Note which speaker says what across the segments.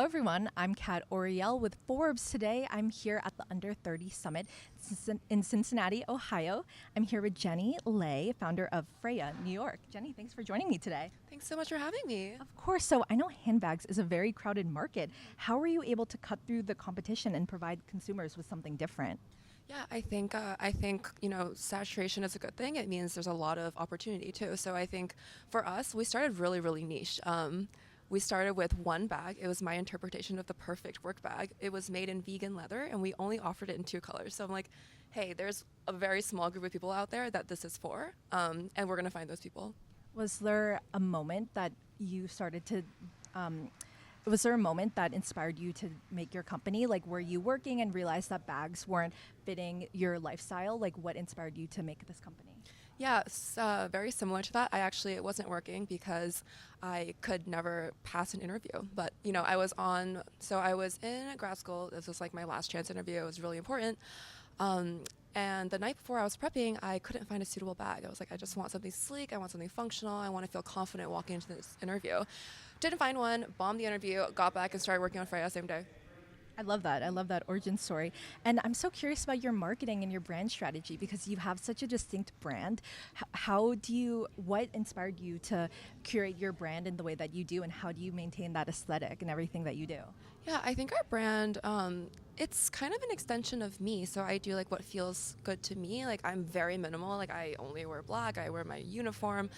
Speaker 1: everyone. I'm Kat Oriel with Forbes. Today, I'm here at the Under 30 Summit in Cincinnati, Ohio. I'm here with Jenny Lay, founder of Freja New York. Jenny, thanks for joining me today.
Speaker 2: Thanks so much for having me.
Speaker 1: Of course. So I know handbags is a very crowded market. How are you able to cut through the competition and provide consumers with something different?
Speaker 2: Yeah, I think saturation is a good thing. It means there's a lot of opportunity too. So I think for us, we started really niche. We started with one bag. It was my interpretation of the perfect work bag. It was made in vegan leather, and we only offered it in 2 colors. So I'm like, hey, there's a very small group of people out there that this is for, and we're gonna find those people.
Speaker 1: Was there a moment that you started to was there a moment that inspired you to make your company? Like, were you working and realized that bags weren't fitting your lifestyle? Like, what inspired you to make this company?
Speaker 2: Yeah, very similar to that. It wasn't working because I could never pass an interview. But, I was in grad school. This was like my last chance interview. It was really important. And the night before I was prepping, I couldn't find a suitable bag. I was like, I just want something sleek. I want something functional. I want to feel confident walking into this interview. Didn't find one, bombed the interview, got back and started working on Freja same day.
Speaker 1: I love that. I love that origin story. And I'm so curious about your marketing and your brand strategy because you have such a distinct brand. What inspired you to curate your brand in the way that you do, and how do you maintain that aesthetic and everything that you do?
Speaker 2: Yeah, I think our brand, it's kind of an extension of me. So I do like what feels good to me. Like, I'm very minimal. Like, I only wear black. I wear my uniform.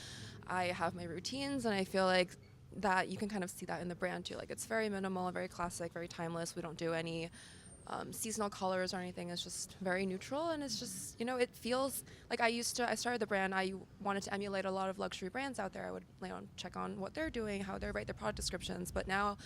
Speaker 2: I have my routines, and I feel like that you can kind of see that in the brand too. Like, it's very minimal, very classic, very timeless. We don't do any seasonal colors or anything. It's just very neutral, and it's just, it feels like I started the brand. I wanted to emulate a lot of luxury brands out there. I would check on what they're doing, how they write their product descriptions. But now,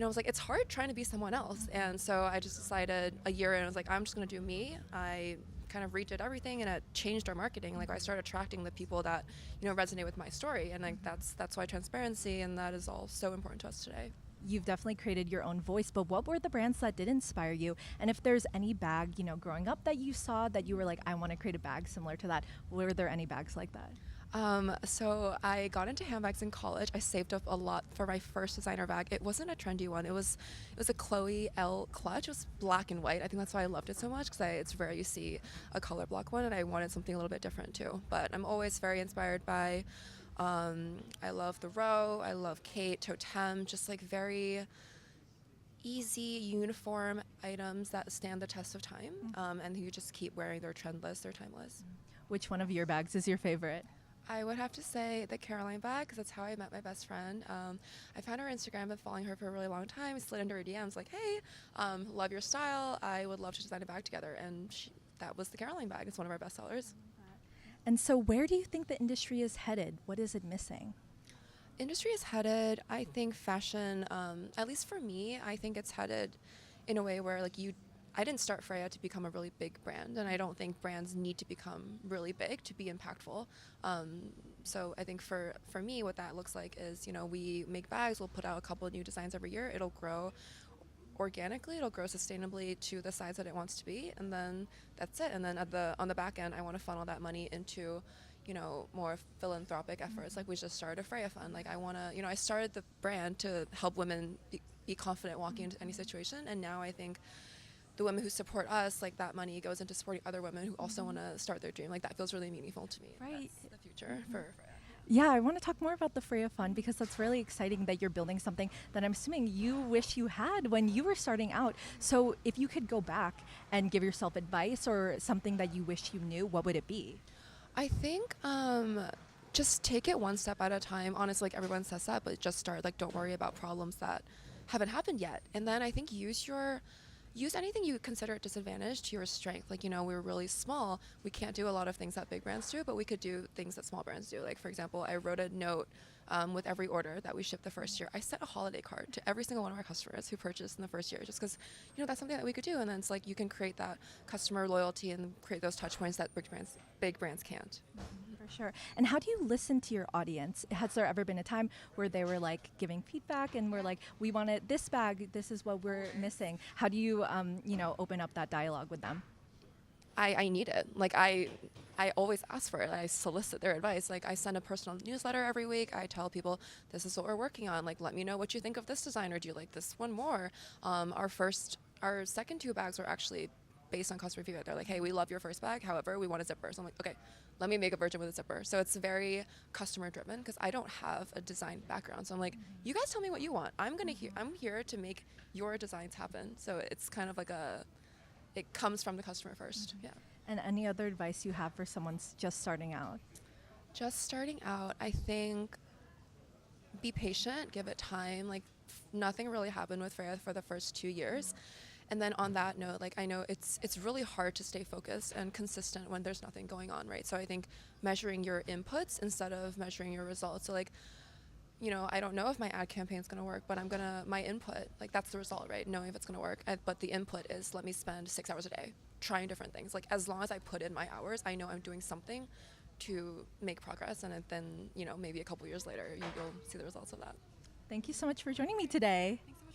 Speaker 2: I was like, it's hard trying to be someone else. And so I just decided a year in, I was like, I'm just going to do me. I kind of redid everything, and it changed our marketing. Like, I started attracting the people that resonate with my story, and like that's why transparency, and that is all so important to us today.
Speaker 1: You've definitely created your own voice, but what were the brands that did inspire you? And if there's any bag, growing up that you saw that you were like, I want to create a bag similar to that, were there any bags like that?
Speaker 2: So I got into handbags in college. I saved up a lot for my first designer bag. It wasn't a trendy one. It was a Chloe L clutch. It was black and white. I think that's why I loved it so much, because it's rare you see a color block one, and I wanted something a little bit different too. But I'm always very inspired by, I love the Row, I love Kate, Totem, just like very easy, uniform items that stand the test of time, and you just keep wearing. They're trendless, they're timeless.
Speaker 1: Which one of your bags is your favorite?
Speaker 2: I would have to say the Caroline bag, because that's how I met my best friend. I found her Instagram, been following her for a really long time. I slid into her DMs like, hey, love your style. I would love to design a bag together. And that was the Caroline bag. It's one of our best sellers.
Speaker 1: And so where do you think the industry is headed? What is it missing?
Speaker 2: Industry is headed, I think fashion, at least for me, I think it's headed in a way where I didn't start Freja to become a really big brand, and I don't think brands need to become really big to be impactful. So I think for me, what that looks like is, we make bags, we'll put out a couple of new designs every year. It'll grow organically, it'll grow sustainably to the size that it wants to be, and then that's it. And then on the back end, I want to funnel that money into more philanthropic efforts. Like, we just started a Freja Fund. Like, I want to, I started the brand to help women be confident walking into any situation, and now I think the women who support us, like, that money goes into supporting other women who also want to start their dream. Like, that feels really meaningful to me.
Speaker 1: Right.
Speaker 2: That's the future for Freja.
Speaker 1: Yeah, I want to talk more about the Freja Fund, because that's really exciting that you're building something that I'm assuming you wish you had when you were starting out. So if you could go back and give yourself advice or something that you wish you knew, what would it be?
Speaker 2: I think just take it one step at a time. Honestly, like, everyone says that, but just start. Like, don't worry about problems that haven't happened yet. And then I think use anything you consider a disadvantage to your strength. Like, we're really small. We can't do a lot of things that big brands do, but we could do things that small brands do. Like, for example, I wrote a note with every order that we shipped the first year. I sent a holiday card to every single one of our customers who purchased in the first year, just because, that's something that we could do. And then it's like, you can create that customer loyalty and create those touch points that big brands can't.
Speaker 1: For sure. And how do you listen to your audience? Has there ever been a time where they were like giving feedback and we're like, we wanted this bag, this is what we're missing? How do you, open up that dialogue with them?
Speaker 2: I need it. Like I always ask for it. I solicit their advice. Like I send a personal newsletter every week. I tell people this is what we're working on. Like let me know what you think of this design, or do you like this one more? Our second two bags were actually based on customer feedback. They're like, hey, we love your first bag. However, we want a zipper. So I'm like, okay, let me make a version with a zipper. So it's very customer driven because I don't have a design background. So I'm like, you guys tell me what you want. I'm here to make your designs happen. So it's kind of like it comes from the customer first. Yeah.
Speaker 1: And any other advice you have for someone's just starting out?
Speaker 2: Just starting out, I think be patient, give it time. Like nothing really happened with Freya for the first 2 years. And then on that note, like I know it's really hard to stay focused and consistent when there's nothing going on, right? So I think measuring your inputs instead of measuring your results. So like, I don't know if my ad campaign is going to work, but my input, like that's the result, right? Knowing if it's going to work. But the input is let me spend 6 hours a day trying different things. Like as long as I put in my hours, I know I'm doing something to make progress. And then, maybe a couple years later, you'll see the results of that.
Speaker 1: Thank you so much for joining me today.
Speaker 2: Thanks so much.